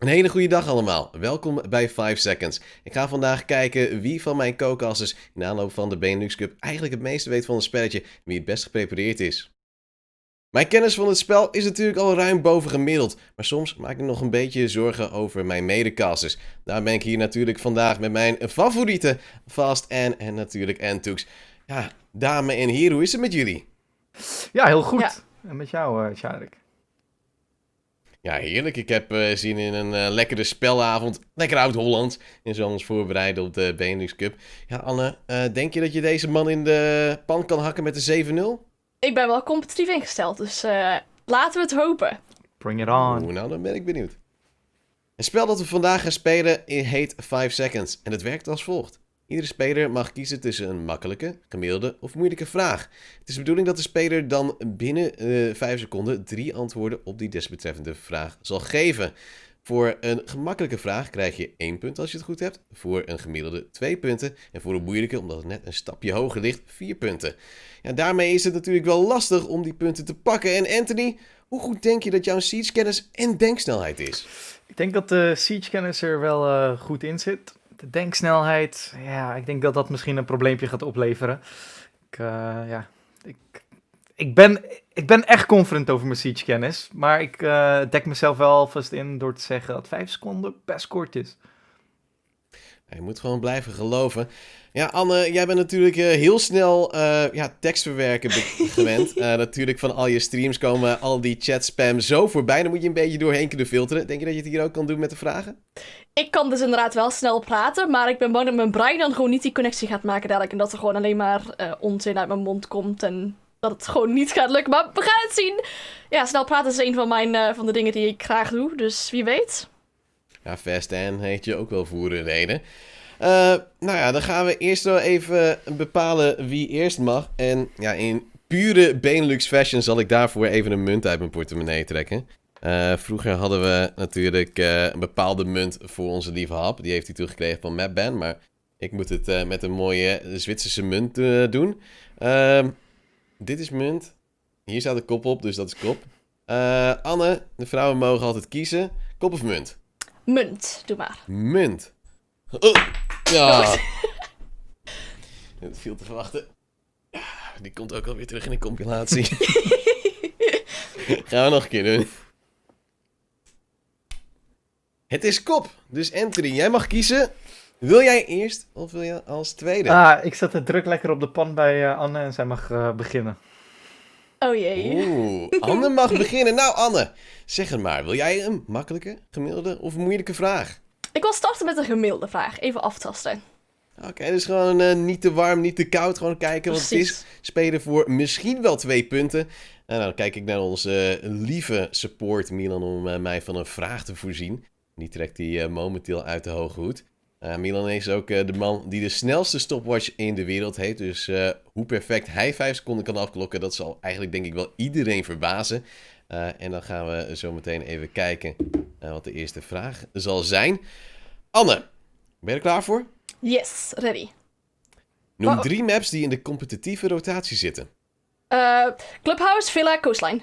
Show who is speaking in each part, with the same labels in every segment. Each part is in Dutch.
Speaker 1: Een hele goede dag allemaal. Welkom bij 5 Seconds. Ik ga vandaag kijken wie van mijn co-casters in de aanloop van de Benelux Cup eigenlijk het meeste weet van een spelletje en wie het best geprepareerd is. Mijn kennis van het spel is natuurlijk al ruim boven gemiddeld, maar soms maak ik nog een beetje zorgen over mijn medecasters. Daar ben ik hier natuurlijk vandaag met mijn favoriete Fast en natuurlijk Antux. Ja, dames en heren, hoe is het met jullie?
Speaker 2: Ja, heel goed.
Speaker 3: Ja.
Speaker 2: En met jou, Sjarik?
Speaker 1: Ja, heerlijk. Ik heb zin in een lekkere spelavond. Lekker oud-Holland. En zo ons voorbereiden op de Benelux Cup. Ja, Anne, denk je dat je deze man in de pan kan hakken met de 7-0?
Speaker 3: Ik ben wel competitief ingesteld, dus laten we het hopen.
Speaker 2: Bring it on.
Speaker 1: Oeh, nou, dan ben ik benieuwd. Het spel dat we vandaag gaan spelen heet 5 Seconds. En het werkt als volgt. Iedere speler mag kiezen tussen een makkelijke, gemiddelde of moeilijke vraag. Het is de bedoeling dat de speler dan binnen 5 seconden 3 antwoorden op die desbetreffende vraag zal geven. Voor een gemakkelijke vraag krijg je 1 punt als je het goed hebt. Voor een gemiddelde 2 punten. En voor een moeilijke, omdat het net een stapje hoger ligt, 4 punten. Ja, daarmee is het natuurlijk wel lastig om die punten te pakken. En Anthony, hoe goed denk je dat jouw siege-kennis en denksnelheid is?
Speaker 2: Ik denk dat de siege-kennis er wel goed in zit. De denksnelheid, ja, ik denk dat dat misschien een probleempje gaat opleveren. Ik ben echt confident over mijn siege-kennis. Maar ik dek mezelf wel vast in door te zeggen dat 5 seconden best kort is.
Speaker 1: Je moet gewoon blijven geloven. Ja, Anne, jij bent natuurlijk heel snel tekstverwerken gewend. Natuurlijk van al je streams komen al die chat-spam zo voorbij. Dan moet je een beetje doorheen kunnen filteren. Denk je dat je het hier ook kan doen met de vragen?
Speaker 3: Ik kan dus inderdaad wel snel praten, maar ik ben bang dat mijn brein dan gewoon niet die connectie gaat maken dadelijk. En dat er gewoon alleen maar onzin uit mijn mond komt en dat het gewoon niet gaat lukken. Maar we gaan het zien. Ja, snel praten is een van de dingen die ik graag doe, dus wie weet.
Speaker 1: Ja, Fast en heeft je ook wel voeren reden. Nou ja, dan gaan we eerst wel even bepalen wie eerst mag. En ja, in pure Benelux fashion zal ik daarvoor even een munt uit mijn portemonnee trekken. Vroeger hadden we natuurlijk een bepaalde munt voor onze lieve hap. Die heeft hij toegekregen van Mapban. Maar ik moet het met een mooie Zwitserse munt doen. Dit is munt. Hier staat de kop op, dus dat is kop. Anne, de vrouwen mogen altijd kiezen. Kop of munt?
Speaker 3: Munt, doe maar.
Speaker 1: Munt. Ja. Het viel te verwachten. Die komt ook alweer terug in de compilatie. Gaan we nog een keer doen. Het is kop. Dus Anthony, jij mag kiezen. Wil jij eerst of wil je als tweede?
Speaker 2: Ik zet de druk lekker op de pan bij Anne en zij mag beginnen.
Speaker 3: Oh jee.
Speaker 1: Oeh, Anne mag beginnen. Nou Anne, zeg het maar. Wil jij een makkelijke, gemiddelde of moeilijke vraag?
Speaker 3: Ik wil starten met een gemiddelde vraag, even aftasten.
Speaker 1: Oké, dus gewoon niet te warm, niet te koud. Gewoon kijken wat het is.
Speaker 3: Precies.
Speaker 1: Spelen voor misschien wel 2 punten. En dan kijk ik naar onze lieve support Milan om mij van een vraag te voorzien. Die trekt hij momenteel uit de hoge hoed. Milan is ook de man die de snelste stopwatch in de wereld heeft. Dus hoe perfect hij 5 seconden kan afklokken, dat zal eigenlijk denk ik wel iedereen verbazen. En dan gaan we zo meteen even kijken wat de eerste vraag zal zijn. Anne, ben je er klaar voor?
Speaker 3: Yes, ready.
Speaker 1: Noem
Speaker 3: Oh.
Speaker 1: 3 maps die in de competitieve rotatie zitten.
Speaker 3: Clubhouse, Villa, Coastline.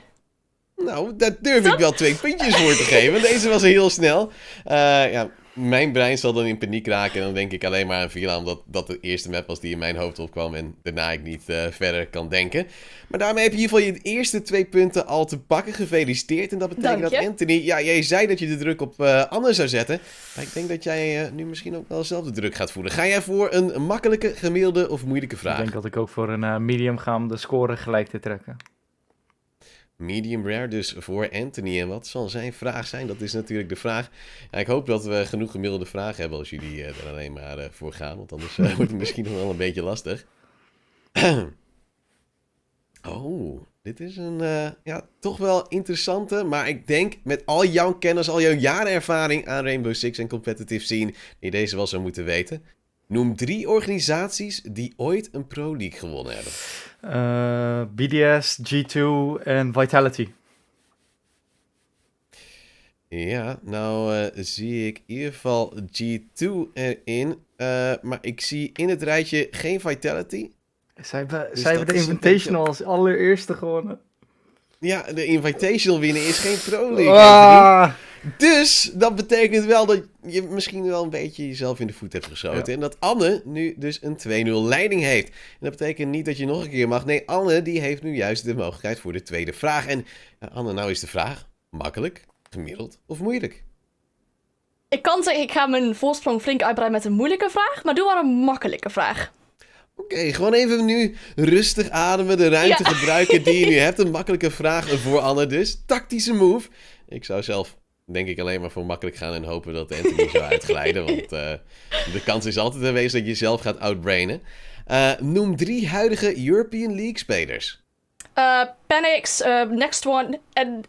Speaker 1: Nou, daar durf ik wel 2 puntjes voor te geven. Deze was heel snel. Ja, mijn brein zal dan in paniek raken. En dan denk ik alleen maar aan Villa, omdat dat de eerste map was die in mijn hoofd opkwam. En daarna ik niet verder kan denken. Maar daarmee heb je in ieder geval je eerste 2 punten al te pakken. Gefeliciteerd. En dat betekent
Speaker 3: Dank
Speaker 1: dat
Speaker 3: je.
Speaker 1: Anthony... Ja, jij zei dat je de druk op Anne zou zetten. Maar ik denk dat jij nu misschien ook wel zelf de druk gaat voelen. Ga jij voor een makkelijke, gemiddelde of moeilijke vraag?
Speaker 2: Ik denk dat ik ook voor een medium ga om de score gelijk te trekken.
Speaker 1: Medium rare dus voor Anthony. En wat zal zijn vraag zijn? Dat is natuurlijk de vraag. Ja, ik hoop dat we genoeg gemiddelde vragen hebben als jullie er alleen maar voor gaan. Want anders wordt het misschien nog wel een beetje lastig. Oh, dit is een toch wel interessante. Maar ik denk met al jouw kennis, al jouw jaren ervaring aan Rainbow Six en competitive scene, je deze wel zou moeten weten. Noem 3 organisaties die ooit een Pro League gewonnen hebben.
Speaker 2: BDS, G2 en Vitality.
Speaker 1: Ja, nou zie ik in ieder geval G2 erin. Maar ik zie in het rijtje geen Vitality.
Speaker 2: Zij hebben
Speaker 1: Dus
Speaker 2: de
Speaker 1: dat is een
Speaker 2: Invitational als allereerste gewonnen.
Speaker 1: Ja, de Invitational winnen is geen Pro League.
Speaker 2: Ah,
Speaker 1: Dus dat betekent wel dat je misschien wel een beetje jezelf in de voet hebt geschoten.
Speaker 2: Ja.
Speaker 1: En dat Anne nu dus een 2-0 leiding heeft. En dat betekent niet dat je nog een keer mag. Nee, Anne die heeft nu juist de mogelijkheid voor de tweede vraag. En Anne, nou is de vraag: makkelijk, gemiddeld of moeilijk?
Speaker 3: Ik kan zeggen, ik ga mijn voorsprong flink uitbreiden met een moeilijke vraag, maar doe maar een makkelijke vraag.
Speaker 1: Oké, gewoon even nu rustig ademen, de ruimte gebruiken die je nu hebt. Een makkelijke vraag voor Anne dus. Tactische move. Ik zou zelf denk ik alleen maar voor makkelijk gaan en hopen dat Anthony zou uitglijden. Want de kans is altijd aanwezig dat je jezelf gaat outbrainen. Noem 3 huidige European League spelers.
Speaker 3: Panix, Next One en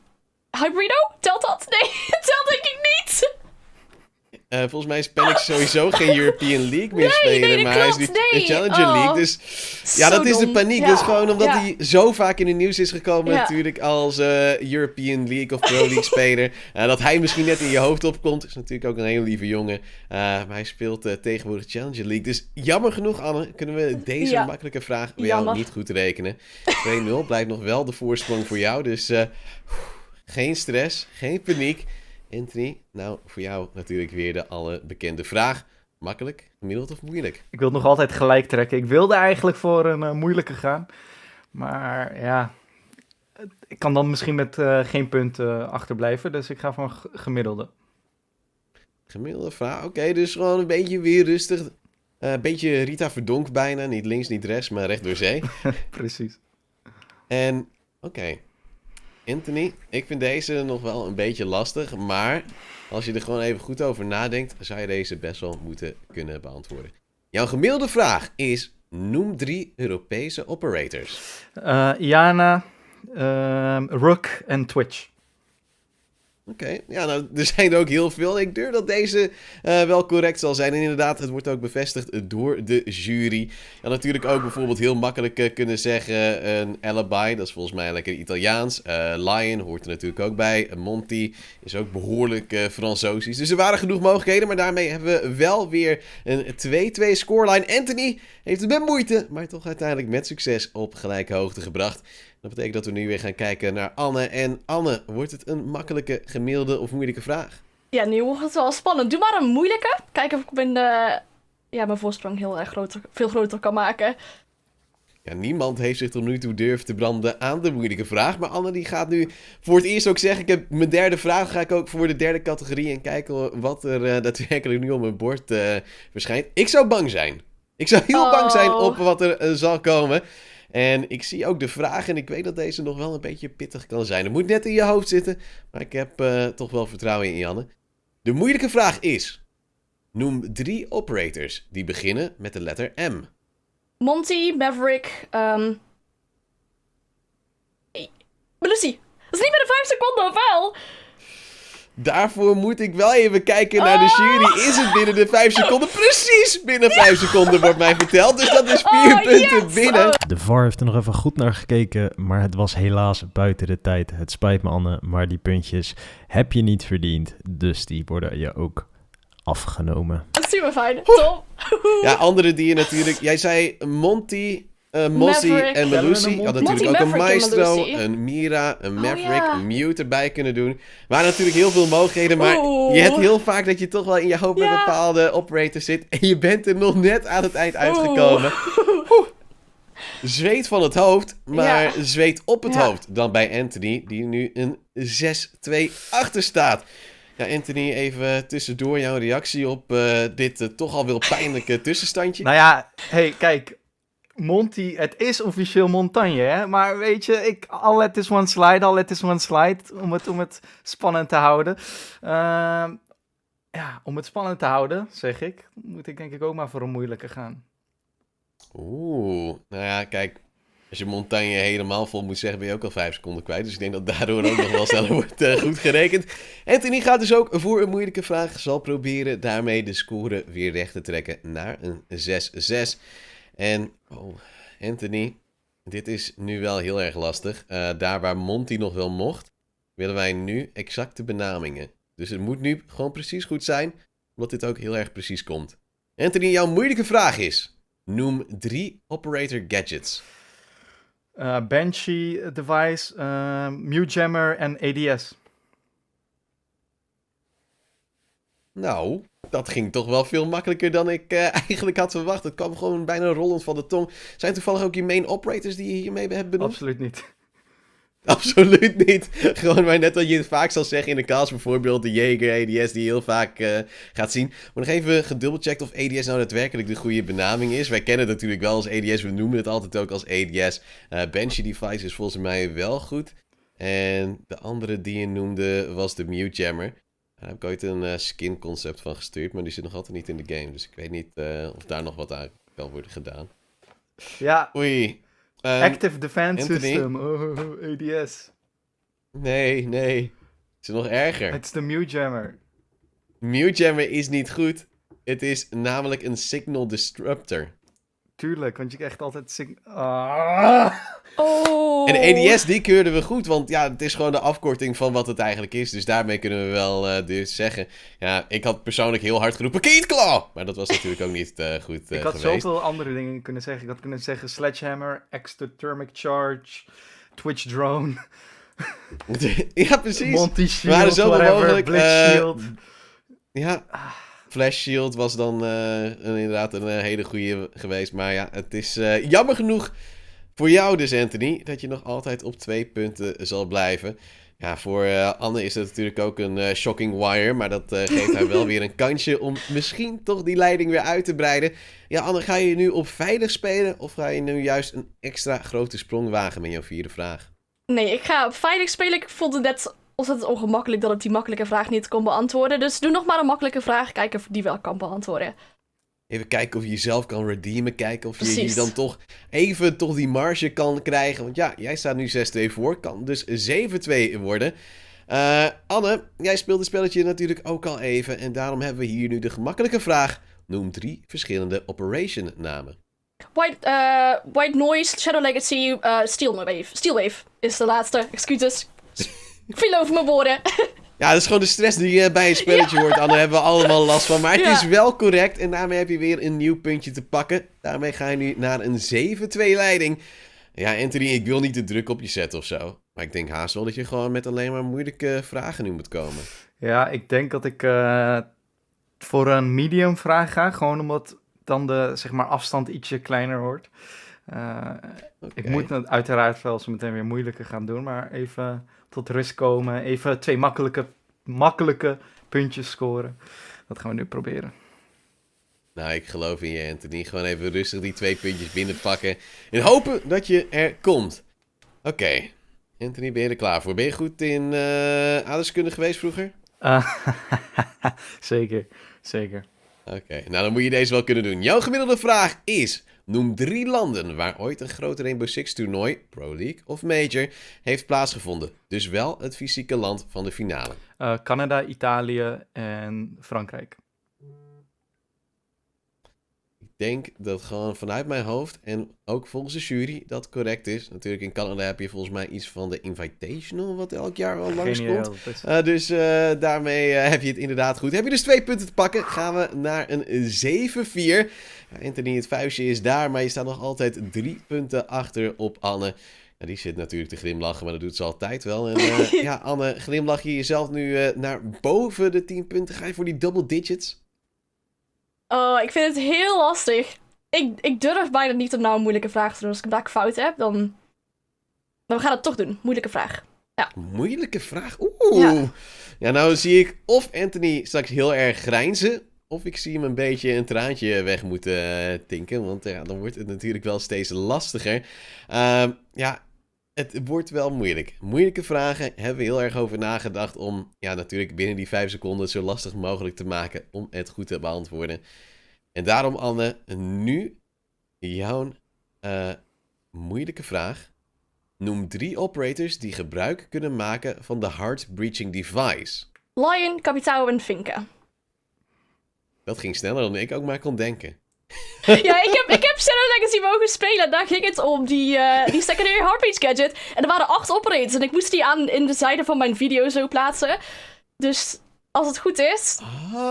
Speaker 3: Hybrido? Telt dat? Nee, telt denk ik niet.
Speaker 1: Volgens mij is Panix sowieso geen European League meer speler,
Speaker 3: nee, dat
Speaker 1: maar hij is
Speaker 3: klopt,
Speaker 1: nu
Speaker 3: nee.
Speaker 1: de Challenger
Speaker 3: Oh.
Speaker 1: League. Dus ja,
Speaker 3: Zo
Speaker 1: dat is de
Speaker 3: dom.
Speaker 1: paniek.
Speaker 3: Ja.
Speaker 1: Dat is gewoon omdat
Speaker 3: Ja.
Speaker 1: hij zo vaak in de nieuws is gekomen
Speaker 3: Ja.
Speaker 1: natuurlijk als European League of Pro League speler. Dat hij misschien net in je hoofd opkomt. Is natuurlijk ook een hele lieve jongen. Maar hij speelt tegenwoordig Challenger League. Dus jammer genoeg, Anne, kunnen we deze
Speaker 3: Ja.
Speaker 1: makkelijke vraag bij jou
Speaker 3: Jammer.
Speaker 1: niet goed rekenen. 2-0 blijft nog wel de voorsprong voor jou. Dus geen stress, geen paniek. Anthony, nou voor jou natuurlijk weer de alle bekende vraag. Makkelijk, gemiddeld of moeilijk?
Speaker 2: Ik wil het nog altijd gelijk trekken. Ik wilde eigenlijk voor een moeilijke gaan. Maar ja, ik kan dan misschien met geen punt achterblijven. Dus ik ga voor een gemiddelde.
Speaker 1: Gemiddelde vraag, oké, dus gewoon een beetje weer rustig. Een beetje Rita Verdonk bijna, niet links, niet rechts, maar recht door zee.
Speaker 2: Precies.
Speaker 1: En, oké. Anthony, ik vind deze nog wel een beetje lastig, maar als je er gewoon even goed over nadenkt, zou je deze best wel moeten kunnen beantwoorden. Jouw gemiddelde vraag is, noem 3 Europese operators.
Speaker 2: Iana, Rook en Twitch.
Speaker 1: Oké, ja, nou, er zijn er ook heel veel. Ik durf dat deze wel correct zal zijn. En inderdaad, het wordt ook bevestigd door de jury. Ja, natuurlijk ook bijvoorbeeld heel makkelijk kunnen zeggen een alibi. Dat is volgens mij lekker Italiaans. Lion hoort er natuurlijk ook bij. Monty is ook behoorlijk Fransosisch. Dus er waren genoeg mogelijkheden. Maar daarmee hebben we wel weer een 2-2 scoreline. Anthony heeft het met moeite, maar toch uiteindelijk met succes op gelijke hoogte gebracht. Dat betekent dat we nu weer gaan kijken naar Anne. En Anne, wordt het een makkelijke, gemiddelde of moeilijke vraag?
Speaker 3: Ja, nu wordt het wel spannend. Doe maar een moeilijke. Kijken of ik mijn voorsprong heel erg veel groter kan maken.
Speaker 1: Ja, niemand heeft zich tot nu toe durven te branden aan de moeilijke vraag. Maar Anne die gaat nu voor het eerst ook zeggen, ik heb mijn derde vraag, ga ik ook voor de derde categorie en kijken wat er daadwerkelijk nu op mijn bord verschijnt. Ik zou bang zijn. Ik zou heel bang zijn op wat er zal komen. En ik zie ook de vraag en ik weet dat deze nog wel een beetje pittig kan zijn. Het moet net in je hoofd zitten, maar ik heb toch wel vertrouwen in Janne. De moeilijke vraag is, noem 3 operators die beginnen met de letter M.
Speaker 3: Monty, Maverick, Melusi. Dat is niet meer de 5 seconden, of wel?
Speaker 1: Daarvoor moet ik wel even kijken naar de jury. Is het binnen de 5 seconden? Precies binnen 5 seconden wordt mij verteld. Dus dat is 4 punten binnen.
Speaker 4: De VAR heeft er nog even goed naar gekeken, maar het was helaas buiten de tijd. Het spijt me, Anne, maar die puntjes heb je niet verdiend. Dus die worden je ook afgenomen.
Speaker 3: Super fijn. Top.
Speaker 1: Ja, andere die je natuurlijk... Jij zei Monty, Mossy
Speaker 3: Maverick.
Speaker 1: en Melusi. Je had natuurlijk ook
Speaker 3: Monty,
Speaker 1: een
Speaker 3: Maverick en
Speaker 1: Maestro,
Speaker 3: Melusi.
Speaker 1: een Mira, een Maverick,
Speaker 3: ja.
Speaker 1: een Mute erbij kunnen doen. Er waren natuurlijk heel veel mogelijkheden, maar je hebt heel vaak dat je toch wel in je hoofd met
Speaker 3: Ja.
Speaker 1: bepaalde operators zit. En je bent er nog net aan het eind uitgekomen. Oeh. Zweet van het hoofd, maar
Speaker 3: Ja.
Speaker 1: zweet op het
Speaker 3: Ja.
Speaker 1: hoofd. Dan bij Anthony, die nu een 6-2 achter staat. Ja, Anthony, even tussendoor jouw reactie op dit toch al wel pijnlijke tussenstandje.
Speaker 2: Nou ja, hey, kijk. Monty, het is officieel Montagne, hè? Maar weet je, all let is one slide, om het spannend te houden. Om het spannend te houden, zeg ik, moet ik denk ik ook maar voor een moeilijke gaan.
Speaker 1: Oeh, nou ja, kijk, als je Montagne helemaal vol moet zeggen, ben je ook al 5 seconden kwijt. Dus ik denk dat daardoor ook nog wel sneller wordt goed gerekend. Anthony gaat dus ook voor een moeilijke vraag, zal proberen daarmee de score weer recht te trekken naar een 6-6. En, Anthony, dit is nu wel heel erg lastig. Daar waar Monty nog wel mocht, willen wij nu exacte benamingen. Dus het moet nu gewoon precies goed zijn, omdat dit ook heel erg precies komt. Anthony, jouw moeilijke vraag is, noem 3 operator gadgets.
Speaker 2: Banshee device, Mute Jammer en ADS.
Speaker 1: Nou, dat ging toch wel veel makkelijker dan ik eigenlijk had verwacht. Het kwam gewoon bijna rollend van de tong. Zijn toevallig ook je main operators die je hiermee hebt benoemd?
Speaker 2: Absoluut niet.
Speaker 1: Absoluut niet. Gewoon maar net wat je vaak zal zeggen in de cast. Bijvoorbeeld de Jaeger ADS die je heel vaak gaat zien. Maar nog even gedubbelcheckt of ADS nou daadwerkelijk de goede benaming is. Wij kennen het natuurlijk wel als ADS. We noemen het altijd ook als ADS. Banshee Device is volgens mij wel goed. En de andere die je noemde was de Mute Jammer. Daar heb ik ooit een skin concept van gestuurd. Maar die zit nog altijd niet in de game. Dus ik weet niet of daar nog wat aan kan worden gedaan.
Speaker 2: Ja,
Speaker 1: Oei.
Speaker 2: Active Defense
Speaker 1: Anthony?
Speaker 2: System. ADS.
Speaker 1: Nee. Het is nog erger.
Speaker 2: Het is de Mute Jammer.
Speaker 1: Mute Jammer is niet goed. Het is namelijk een signal disruptor.
Speaker 2: Tuurlijk, want je krijgt altijd...
Speaker 3: Oh.
Speaker 1: En de ADS, die keurden we goed. Want ja, het is gewoon de afkorting van wat het eigenlijk is. Dus daarmee kunnen we wel dus zeggen. Ja, ik had persoonlijk heel hard geroepen Kid Claw! Maar dat was natuurlijk ook niet goed
Speaker 2: Ik had
Speaker 1: geweest.
Speaker 2: zoveel andere dingen kunnen zeggen. Ik had kunnen zeggen Sledgehammer, Extothermic Charge, Twitch Drone,
Speaker 1: Ja, precies.
Speaker 2: Monty
Speaker 1: waren
Speaker 2: Shield,
Speaker 1: zoveel
Speaker 2: whatever,
Speaker 1: mogelijk,
Speaker 2: Blitz Shield.
Speaker 1: Ja, Flash Shield was dan inderdaad een hele goede geweest. Maar ja, het is jammer genoeg voor jou dus, Anthony, dat je nog altijd op 2 punten zal blijven. Ja, voor Anne is het natuurlijk ook een shocking wire, maar dat geeft haar wel weer een kansje om misschien toch die leiding weer uit te breiden. Ja, Anne, ga je nu op veilig spelen of ga je nu juist een extra grote sprong wagen met jouw 4e vraag?
Speaker 3: Nee, ik ga veilig spelen. Ik vond het net ontzettend ongemakkelijk dat ik die makkelijke vraag niet kon beantwoorden. Dus doe nog maar een makkelijke vraag. Kijken of ik die wel kan beantwoorden.
Speaker 1: Even kijken of je jezelf kan redeemen. Kijken of je hier
Speaker 3: Precies.
Speaker 1: dan toch even toch die marge kan krijgen. Want ja, jij staat nu 6-2 voor. Kan dus 7-2 worden. Anne, jij speelt het spelletje natuurlijk ook al even. En daarom hebben we hier nu de gemakkelijke vraag. Noem 3 verschillende operation namen.
Speaker 3: White Noise, Shadow Legacy, Steelwave. Steelwave is de laatste. Excuses. Ik viel over mijn woorden.
Speaker 1: Ja, dat is gewoon de stress die je bij een spelletje hoort. Anne, hebben we allemaal last van. Maar het
Speaker 3: Ja.
Speaker 1: is wel correct. En daarmee heb je weer een nieuw puntje te pakken. Daarmee ga je nu naar een 7-2 leiding. Ja, Anthony, ik wil niet de druk op je zetten of zo. Maar ik denk haast wel dat je gewoon met alleen maar moeilijke vragen nu moet komen.
Speaker 2: Ja, ik denk dat ik voor een medium vraag ga. Gewoon omdat dan de zeg maar, afstand ietsje kleiner wordt. Ik moet het uiteraard wel zo meteen weer moeilijker gaan doen. Maar even tot rust komen. Even 2 makkelijke puntjes scoren. Dat gaan we nu proberen.
Speaker 1: Nou, ik geloof in je, Anthony. Gewoon even rustig die 2 puntjes binnenpakken. En hopen dat je er komt. Oké. Anthony, ben je er klaar voor? Ben je goed in aardrijkskunde geweest vroeger?
Speaker 2: Zeker.
Speaker 1: Oké, nou dan moet je deze wel kunnen doen. Jouw gemiddelde vraag is... Noem 3 landen waar ooit een grote Rainbow Six toernooi, Pro League of Major, heeft plaatsgevonden. Dus wel het fysieke land van de finale.
Speaker 2: Canada, Italië en Frankrijk.
Speaker 1: Ik denk dat gewoon vanuit mijn hoofd en ook volgens de jury dat correct is. Natuurlijk in Canada heb je volgens mij iets van de Invitational wat elk jaar al langskomt. Dus daarmee heb je het inderdaad goed. Heb je dus 2 punten te pakken, gaan we naar een 7-4. Ja, Anthony, het vuistje is daar, maar je staat nog altijd 3 punten achter op Anne. Ja, die zit natuurlijk te glimlachen, maar dat doet ze altijd wel. En ja, Anne, glimlach je jezelf nu naar boven de 10 punten? Ga je voor die double digits?
Speaker 3: Oh, ik vind het heel lastig. Ik durf bijna niet om nou een moeilijke vraag te doen. Als ik een dag fout heb, dan gaan we het toch doen. Moeilijke vraag. Ja.
Speaker 1: Moeilijke vraag? Oeh. Ja, nou zie ik of Anthony straks heel erg grijnzen... of ik zie hem een beetje een traantje weg moeten tinken. Want ja, dan wordt het natuurlijk wel steeds lastiger. Ja, het wordt wel moeilijk. Moeilijke vragen hebben we heel erg over nagedacht... om ja, natuurlijk binnen die 5 seconden het zo lastig mogelijk te maken... om het goed te beantwoorden. En daarom, Anne, nu jouw moeilijke vraag... Noem 3 operators die gebruik kunnen maken van de Heart Breaching Device.
Speaker 3: Lion, Kapitao en Vinken.
Speaker 1: Dat ging sneller dan ik ook maar kon denken.
Speaker 3: Ja, ik heb Shadow Legacy mogen spelen. Daar ging het om die secondary heartbeat gadget. En er waren 8 operators. En ik moest die in de zijde van mijn video zo plaatsen. Dus als het goed is,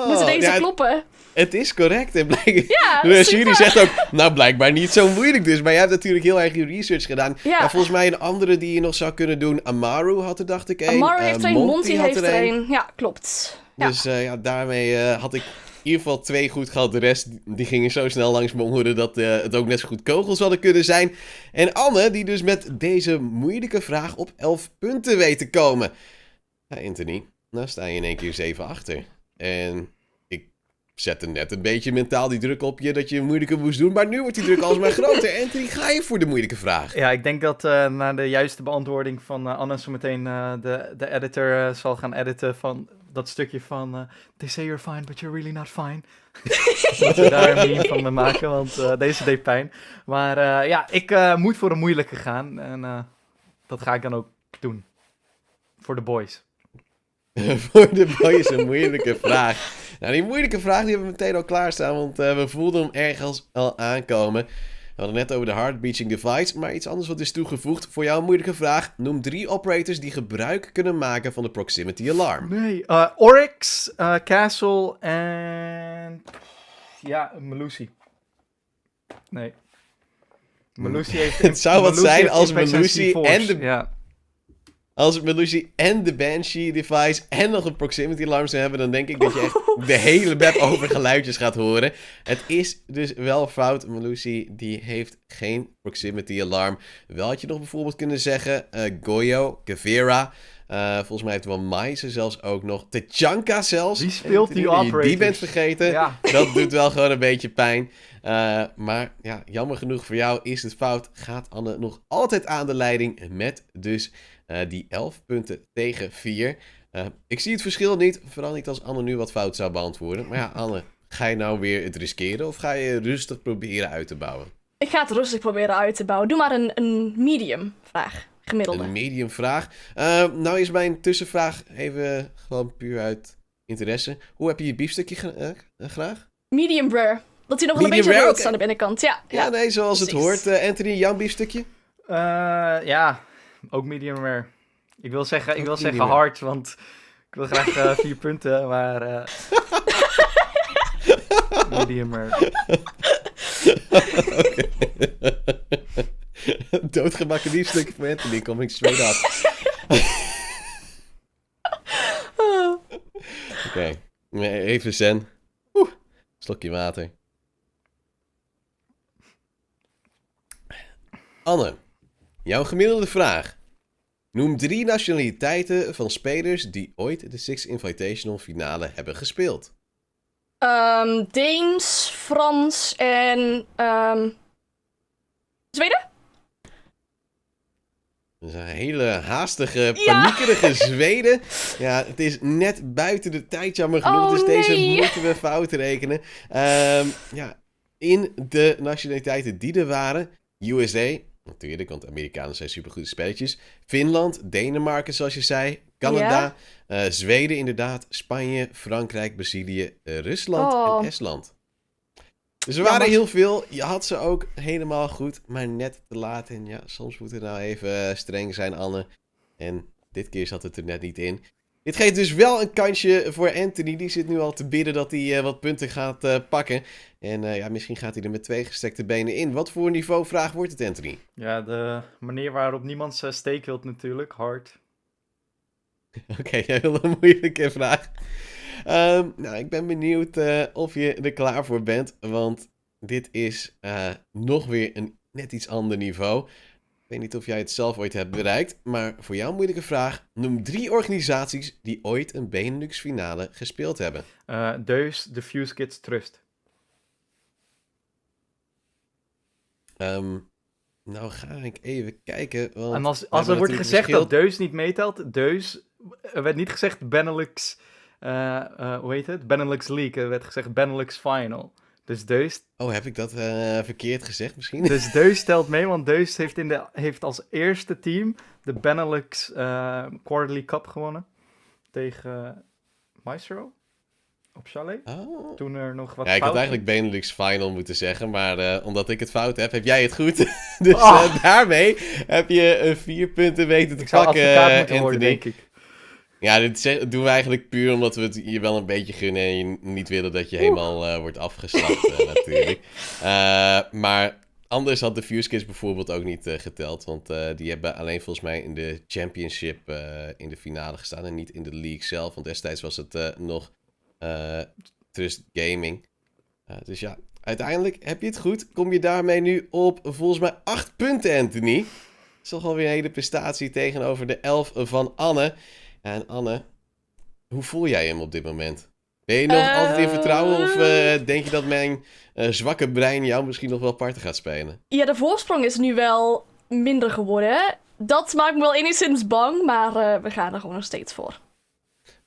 Speaker 3: moeten deze kloppen.
Speaker 1: Het is correct. En
Speaker 3: Ja,
Speaker 1: de
Speaker 3: super.
Speaker 1: jury zegt ook, nou blijkbaar niet zo moeilijk dus. Maar jij hebt natuurlijk heel erg je research gedaan.
Speaker 3: Ja.
Speaker 1: Volgens mij een andere die je nog zou kunnen doen. Amaru had er, dacht ik, één.
Speaker 3: Amaru heeft er een, Monty heeft er
Speaker 1: een.
Speaker 3: een. Ja, klopt. Ja.
Speaker 1: Dus daarmee had ik in ieder geval 2 goed gehad. De rest die gingen zo snel langs mijn oren dat het ook net zo goed kogels hadden kunnen zijn. En Anne, die dus met deze moeilijke vraag op 11 punten weet te komen. Ja, Anthony, nou sta je in één keer 7 achter. En ik zette net een beetje mentaal die druk op je dat je moeilijker moest doen. Maar nu wordt die druk alsmaar groter. Anthony, ga je voor de moeilijke vraag?
Speaker 2: Ja, ik denk dat na de juiste beantwoording van Anne zo meteen de editor zal gaan editen van dat stukje van they say you're fine, but you're really not fine. Dat we daar een meme van me maken, want deze deed pijn. Maar ik moet voor een moeilijke gaan en dat ga ik dan ook doen. Voor de boys.
Speaker 1: Voor de boys een moeilijke vraag. Nou, die moeilijke vraag die hebben we meteen al klaarstaan, want we voelden hem ergens al aankomen. We hadden net over de heart beating device, maar iets anders wat is toegevoegd. Voor jou een moeilijke vraag. Noem 3 operators die gebruik kunnen maken van de proximity alarm.
Speaker 2: Nee, Oryx, Castle en... Ja, Melusi. Nee. Melusi heeft...
Speaker 1: Het zou wat
Speaker 2: Melusi
Speaker 1: zijn
Speaker 2: heeft
Speaker 1: als
Speaker 2: Impact Sensitive
Speaker 1: Melusi en
Speaker 2: Force.
Speaker 1: de...
Speaker 2: Ja.
Speaker 1: Als het Melusi en de Banshee device en nog een proximity alarm zou hebben, dan denk ik dat je echt de hele map over geluidjes gaat horen. Het is dus wel fout. Melusi die heeft geen proximity alarm. Wel had je nog bijvoorbeeld kunnen zeggen Goyo, Kavera. Volgens mij heeft wel Maise zelfs ook nog. Tachanka zelfs.
Speaker 2: Wie speelt die operators?
Speaker 1: Die bent vergeten.
Speaker 2: Ja.
Speaker 1: Dat doet wel gewoon een beetje pijn. Maar ja, jammer genoeg voor jou is het fout. Gaat Anne nog altijd aan de leiding met dus die 11 punten tegen 4. Ik zie het verschil niet. Vooral niet als Anne nu wat fout zou beantwoorden. Maar ja, Anne, ga je nou weer het riskeren of ga je rustig proberen uit te bouwen?
Speaker 3: Ik ga het rustig proberen uit te bouwen. Doe maar een medium vraag. Gemiddelde.
Speaker 1: Een medium vraag. Nou is mijn tussenvraag even gewoon puur uit interesse. Hoe heb je je biefstukje graag?
Speaker 3: Medium rare. Dat hij nog wel een
Speaker 1: Medium
Speaker 3: beetje
Speaker 1: rare,
Speaker 3: rood
Speaker 1: oké.
Speaker 3: is aan de binnenkant. Ja,
Speaker 1: Ja, nee, zoals
Speaker 3: precies.
Speaker 1: het hoort. Anthony, jouw biefstukje?
Speaker 2: Ja, ook medium rare. Ik wil zeggen
Speaker 1: medium rare.
Speaker 2: hard, want ik wil graag 4 punten, maar... medium rare.
Speaker 1: Doodgebakken biefstukje voor Anthony, kom ik straight af. Oké, even zen. Slokje water. Anne, jouw gemiddelde vraag. Noem 3 nationaliteiten van spelers die ooit de Six Invitational finale hebben gespeeld.
Speaker 3: Deens, Frans en... Zweden?
Speaker 1: Dat is een hele haastige, paniekerige Zweden. Ja, het is net buiten de tijd, jammer genoeg.
Speaker 3: Oh,
Speaker 1: dus deze
Speaker 3: nee.
Speaker 1: moeten we fout rekenen. In de nationaliteiten die er waren. USA, natuurlijk, want de Amerikanen zijn supergoede spelletjes. Finland, Denemarken, zoals je zei. Canada, Zweden inderdaad. Spanje, Frankrijk, Brazilië, Rusland en Estland. Dus er waren heel veel. Je had ze ook helemaal goed, maar net te laat. En ja, soms moet het nou even streng zijn, Anne. En dit keer zat het er net niet in. Dit geeft dus wel een kansje voor Anthony. Die zit nu al te bidden dat hij wat punten gaat pakken. En misschien gaat hij er met 2 gestrekte benen in. Wat voor niveauvraag wordt het, Anthony?
Speaker 2: Ja, de manier waarop niemand zijn steek wilt natuurlijk, hard.
Speaker 1: Oké, jij wil een moeilijke vraag. Nou, ik ben benieuwd of je er klaar voor bent. Want dit is nog weer een net iets ander niveau. Ik weet niet of jij het zelf ooit hebt bereikt. Maar voor jou een moeilijke vraag. Noem 3 organisaties die ooit een Benelux finale gespeeld hebben.
Speaker 2: Deus, de Fuse Kids Trust.
Speaker 1: Nou ga ik even kijken. Want
Speaker 2: En
Speaker 1: we
Speaker 2: als
Speaker 1: hebben
Speaker 2: er wordt
Speaker 1: natuurlijk
Speaker 2: gezegd
Speaker 1: verschil-
Speaker 2: dat Deus niet meetelt, Deus... Er werd niet gezegd Benelux... hoe heet het? Benelux League. Er werd gezegd Benelux Final. Dus Deus...
Speaker 1: Oh, heb ik dat verkeerd gezegd misschien?
Speaker 2: Dus Deus telt mee, want Deus heeft als eerste team de Benelux Quarterly Cup gewonnen. Tegen Maestro op Chalet.
Speaker 1: Oh.
Speaker 2: Toen er nog wat
Speaker 1: Ja, ik had
Speaker 2: fout
Speaker 1: eigenlijk Benelux Final moeten zeggen, maar omdat ik het fout heb jij het goed. Dus
Speaker 2: Ah.
Speaker 1: daarmee heb je 4 punten weten te
Speaker 2: Ik zou
Speaker 1: pakken,
Speaker 2: advocaat moeten worden,
Speaker 1: Anthony.
Speaker 2: denk ik.
Speaker 1: Ja, dit doen we eigenlijk puur omdat we het je wel een beetje gunnen en je niet willen dat je helemaal wordt afgeslacht natuurlijk. Maar anders had de Fuse Kids bijvoorbeeld ook niet geteld, want die hebben alleen volgens mij in de Championship in de finale gestaan en niet in de League zelf, want destijds was het nog Trust Gaming. Dus ja, uiteindelijk heb je het goed. Kom je daarmee nu op volgens mij 8 punten, Anthony. Dat is toch alweer een hele prestatie tegenover de 11 van Anne. En Anne, hoe voel jij hem op dit moment? Ben je nog altijd in vertrouwen of denk je dat mijn zwakke brein jou misschien nog wel parten gaat spelen?
Speaker 3: Ja, de voorsprong is nu wel minder geworden. Dat maakt me wel enigszins bang, maar we gaan er gewoon nog steeds voor.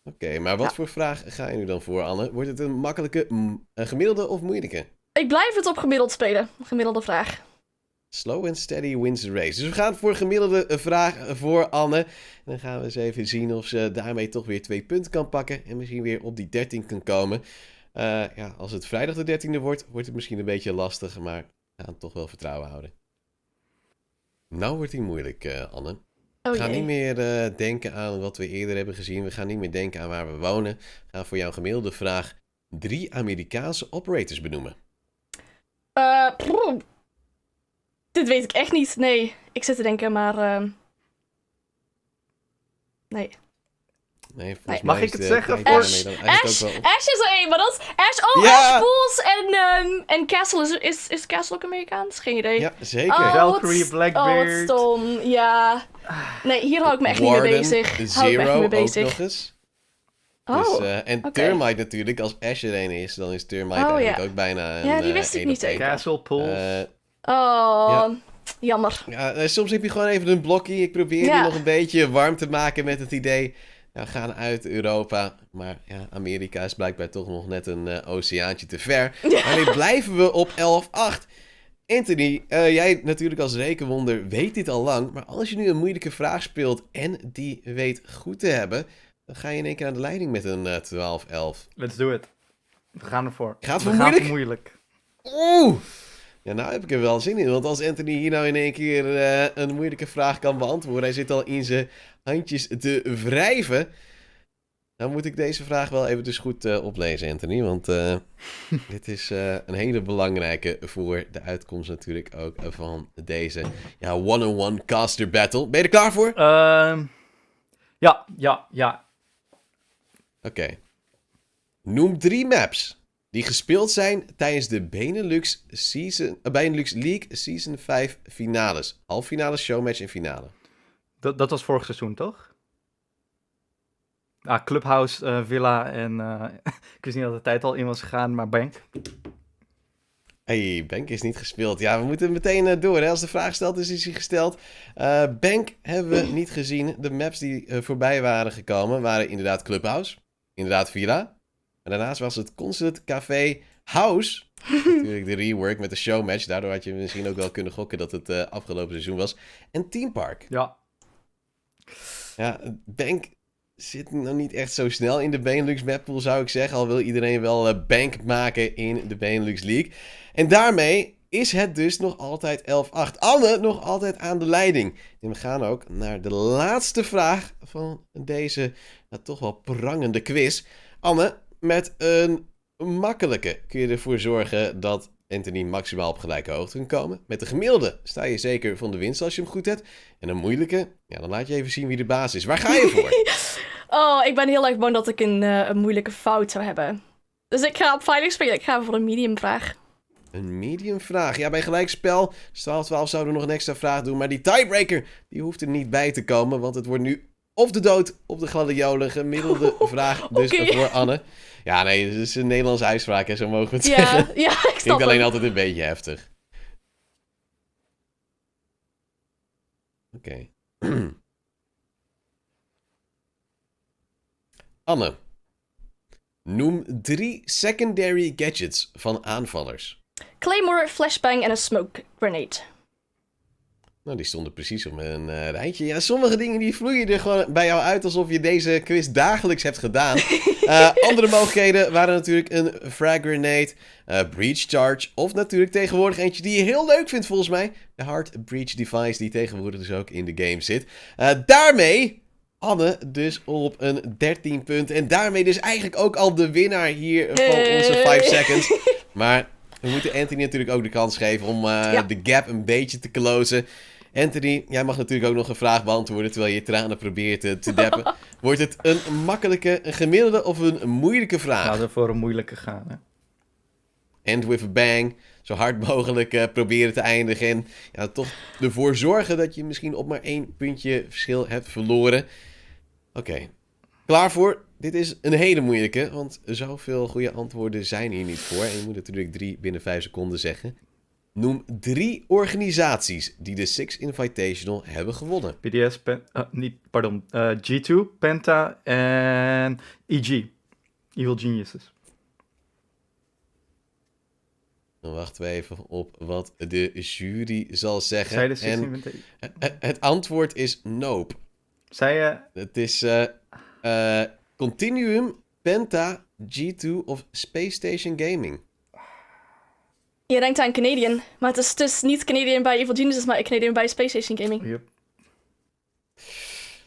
Speaker 1: Oké, maar wat voor vraag ga je nu dan voor, Anne? Wordt het een makkelijke, een gemiddelde of moeilijke?
Speaker 3: Ik blijf het op gemiddeld spelen. Gemiddelde vraag.
Speaker 1: Slow and steady wins the race. Dus we gaan voor gemiddelde vraag voor Anne. En dan gaan we eens even zien of ze daarmee toch weer 2 punten kan pakken. En misschien weer op die 13 kan komen. Ja, als het vrijdag de 13e wordt, wordt het misschien een beetje lastig. Maar we gaan toch wel vertrouwen houden. Nou wordt die moeilijk, Anne. We gaan niet meer denken aan wat we eerder hebben gezien. We gaan niet meer denken aan waar we wonen. We gaan voor jouw gemiddelde vraag 3 Amerikaanse operators benoemen.
Speaker 3: Dit weet ik echt niet. Nee, ik zit te denken, maar... Nee.
Speaker 1: Nee,
Speaker 2: Mag ik het zeggen?
Speaker 3: Ash is er één, maar dat is Ash. Ash Pools en Castle. Is Castle ook Amerikaans? Geen idee.
Speaker 1: Ja, zeker.
Speaker 2: Valkyrie, Blackbeard.
Speaker 3: Oh, wat stom. Ja. Nee, hier hou ik me echt niet mee bezig.
Speaker 1: Zero ook nog eens.
Speaker 3: Oh,
Speaker 1: dus, en Termite natuurlijk, als Ash er een is, dan is Termite eigenlijk ook bijna een...
Speaker 3: Ja, die wist ik niet zeker.
Speaker 2: Castle, Pools.
Speaker 3: Jammer.
Speaker 1: Ja, soms heb je gewoon even een blokje. Ik probeer die nog een beetje warm te maken met het idee... Ja, we gaan uit Europa, maar ja, Amerika is blijkbaar toch nog net een oceaantje te ver. Maar nu blijven we op 11-8. Anthony, jij natuurlijk als rekenwonder weet dit al lang, maar als je nu een moeilijke vraag speelt en die weet goed te hebben, dan ga je in één keer aan de leiding met een 12-11.
Speaker 2: Let's do it. We gaan ervoor.
Speaker 1: Gaat
Speaker 2: het moeilijk?
Speaker 1: Oeh! Ja, nou heb ik er wel zin in, want als Anthony hier nou in één keer een moeilijke vraag kan beantwoorden, hij zit al in zijn handjes te wrijven, dan moet ik deze vraag wel even dus goed oplezen, Anthony, want dit is een hele belangrijke voor de uitkomst natuurlijk ook van deze one-on-one caster battle. Ben je er klaar voor?
Speaker 2: Ja.
Speaker 1: Oké. Noem 3 maps die gespeeld zijn tijdens de Benelux League Season 5 finales. Halffinale, showmatch en finale.
Speaker 2: Dat was vorig seizoen, toch? Clubhouse, Villa en... ik wist niet dat de tijd al in was gegaan, maar Bank.
Speaker 1: Hey, Bank is niet gespeeld. Ja, we moeten meteen door. Hè? Als de vraag gesteld is, is hij gesteld. Bank hebben we niet gezien. De maps die voorbij waren gekomen waren inderdaad Clubhouse. Inderdaad Villa. Maar daarnaast was het Consulate Café House. Natuurlijk de rework met de showmatch. Daardoor had je misschien ook wel kunnen gokken dat het afgelopen seizoen was. En Theme Park.
Speaker 2: Ja.
Speaker 1: Ja, Bank zit nog niet echt zo snel in de Benelux mappool, zou ik zeggen. Al wil iedereen wel Bank maken in de Benelux League. En daarmee is het dus nog altijd 11-8. Anne nog altijd aan de leiding. En we gaan ook naar de laatste vraag van deze toch wel prangende quiz. Anne, met een makkelijke kun je ervoor zorgen dat Anthony maximaal op gelijke hoogte kan komen. Met de gemiddelde sta je zeker van de winst als je hem goed hebt. En een moeilijke, ja, dan laat je even zien wie de baas is. Waar ga je voor?
Speaker 3: Ik ben heel erg bang dat ik een moeilijke fout zou hebben. Dus ik ga op veilig spelen. Ik ga voor een medium vraag.
Speaker 1: Een medium vraag. Ja, bij gelijkspel, 12-12 zouden we nog een extra vraag doen. Maar die tiebreaker, die hoeft er niet bij te komen. Want het wordt nu of de dood of de gladiolen. Gemiddelde vraag dus voor Anne. Ja, nee, dat is een Nederlandse uitspraak, hè, zo mogen we het zeggen.
Speaker 3: Ja, ik snap
Speaker 1: Klinkt alleen altijd een beetje heftig. Oké. Anne, noem 3 secondary gadgets van aanvallers.
Speaker 3: Claymore, flashbang en een smoke grenade.
Speaker 1: Nou, die stonden precies op een rijtje. Ja, sommige dingen die vloeien er gewoon bij jou uit alsof je deze quiz dagelijks hebt gedaan. Andere mogelijkheden waren natuurlijk een frag grenade, breach charge of natuurlijk tegenwoordig eentje die je heel leuk vindt volgens mij. De hard breach device die tegenwoordig dus ook in de game zit. Daarmee Anne dus op een 13 punten. En daarmee dus eigenlijk ook al de winnaar hier van onze 5 seconds. Maar we moeten Anthony natuurlijk ook de kans geven om de gap een beetje te closen. Anthony, jij mag natuurlijk ook nog een vraag beantwoorden terwijl je tranen probeert te deppen. Wordt het een makkelijke, een gemiddelde of een moeilijke vraag?
Speaker 2: Laten we voor een moeilijke gaan, hè.
Speaker 1: End with a bang. Zo hard mogelijk proberen te eindigen. En ja, toch ervoor zorgen dat je misschien op maar 1 puntje verschil hebt verloren. Oké. Klaar voor? Dit is een hele moeilijke, want zoveel goede antwoorden zijn hier niet voor. En je moet natuurlijk 3 binnen 5 seconden zeggen. Noem 3 organisaties die de Six Invitational hebben gewonnen.
Speaker 2: BDS, G2, Penta en EG. Evil Geniuses.
Speaker 1: Dan wachten we even op wat de jury zal zeggen.
Speaker 2: Zij de Six
Speaker 1: En
Speaker 2: Invitational.
Speaker 1: het antwoord is nope.
Speaker 2: Zij
Speaker 1: Het is Continuum, Penta, G2 of Space Station Gaming.
Speaker 3: Je denkt aan Canadian, maar het is dus niet Canadian bij Evil Geniuses, maar Canadian bij Space Station Gaming.
Speaker 2: Yep.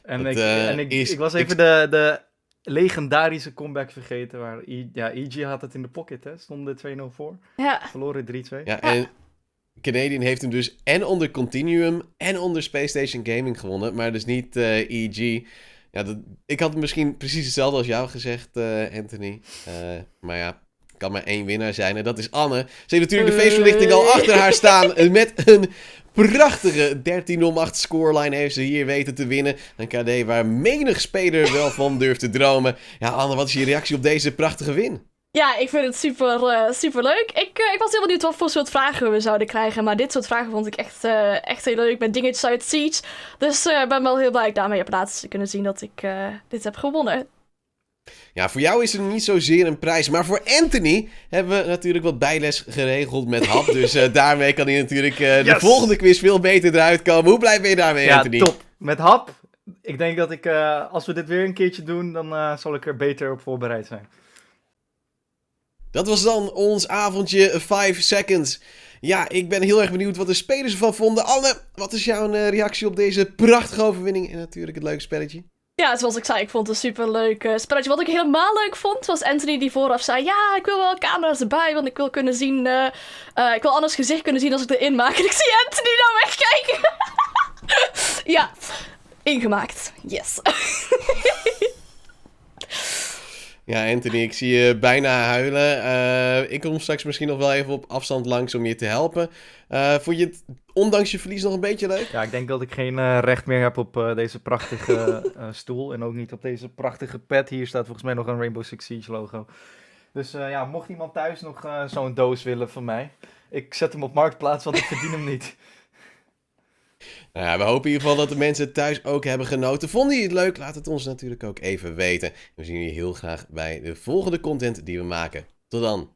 Speaker 2: En,
Speaker 1: Het,
Speaker 2: ik was even de legendarische comeback vergeten. Waar EG had het in de pocket, hè. Stonden 2-0 voor.
Speaker 3: Ja,
Speaker 2: Verloren 3-2.
Speaker 1: Ja, en Canadian heeft hem dus en onder Continuum en onder Space Station Gaming gewonnen, maar dus niet EG. Ja, ik had misschien precies hetzelfde als jou gezegd, Anthony. Maar ja, kan maar 1 winnaar zijn en dat is Anne. Ze heeft natuurlijk de feestverlichting al achter haar staan met een prachtige 13-8 scoreline heeft ze hier weten te winnen. Een KD waar menig speler wel van durft te dromen. Ja, Anne, wat is je reactie op deze prachtige win?
Speaker 3: ja, ik vind het super leuk. Ik was heel benieuwd wat voor soort vragen we zouden krijgen. Maar dit soort vragen vond ik echt heel leuk. Met dingetjes uit Siege. Dus ik ben wel heel blij dat ik daarmee heb laten kunnen zien dat ik dit heb gewonnen.
Speaker 1: Ja, voor jou is er niet zozeer een prijs. Maar voor Anthony hebben we natuurlijk wat bijles geregeld met Hap. Dus daarmee kan hij natuurlijk de volgende quiz veel beter eruit komen. Hoe blij ben je daarmee, Anthony?
Speaker 2: Ja, top. Met Hap. Ik denk dat ik, als we dit weer een keertje doen, dan zal ik er beter op voorbereid zijn.
Speaker 1: Dat was dan ons avondje 5 seconds. Ja, ik ben heel erg benieuwd wat de spelers ervan vonden. Anne, wat is jouw reactie op deze prachtige overwinning en natuurlijk het leuke spelletje?
Speaker 3: Ja, zoals ik zei, ik vond het een superleuk spelletje. Wat ik helemaal leuk vond, was Anthony die vooraf zei... Ja, ik wil wel camera's erbij, want ik wil kunnen zien... ik wil Anne's gezicht kunnen zien als ik erin maak. En ik zie Anthony nou wegkijken. Ja, ingemaakt. Yes.
Speaker 1: Ja, Anthony, ik zie je bijna huilen. Ik kom straks misschien nog wel even op afstand langs om je te helpen. Vond je het, ondanks je verlies, nog een beetje leuk?
Speaker 2: Ja, ik denk dat ik geen recht meer heb op deze prachtige stoel. En ook niet op deze prachtige pet. Hier staat volgens mij nog een Rainbow Six Siege logo. Dus ja, mocht iemand thuis nog zo'n doos willen van mij. Ik zet hem op Marktplaats, want ik verdien hem niet.
Speaker 1: Nou ja, we hopen in ieder geval dat de mensen thuis ook hebben genoten. Vonden jullie het leuk? Laat het ons natuurlijk ook even weten. We zien jullie heel graag bij de volgende content die we maken. Tot dan.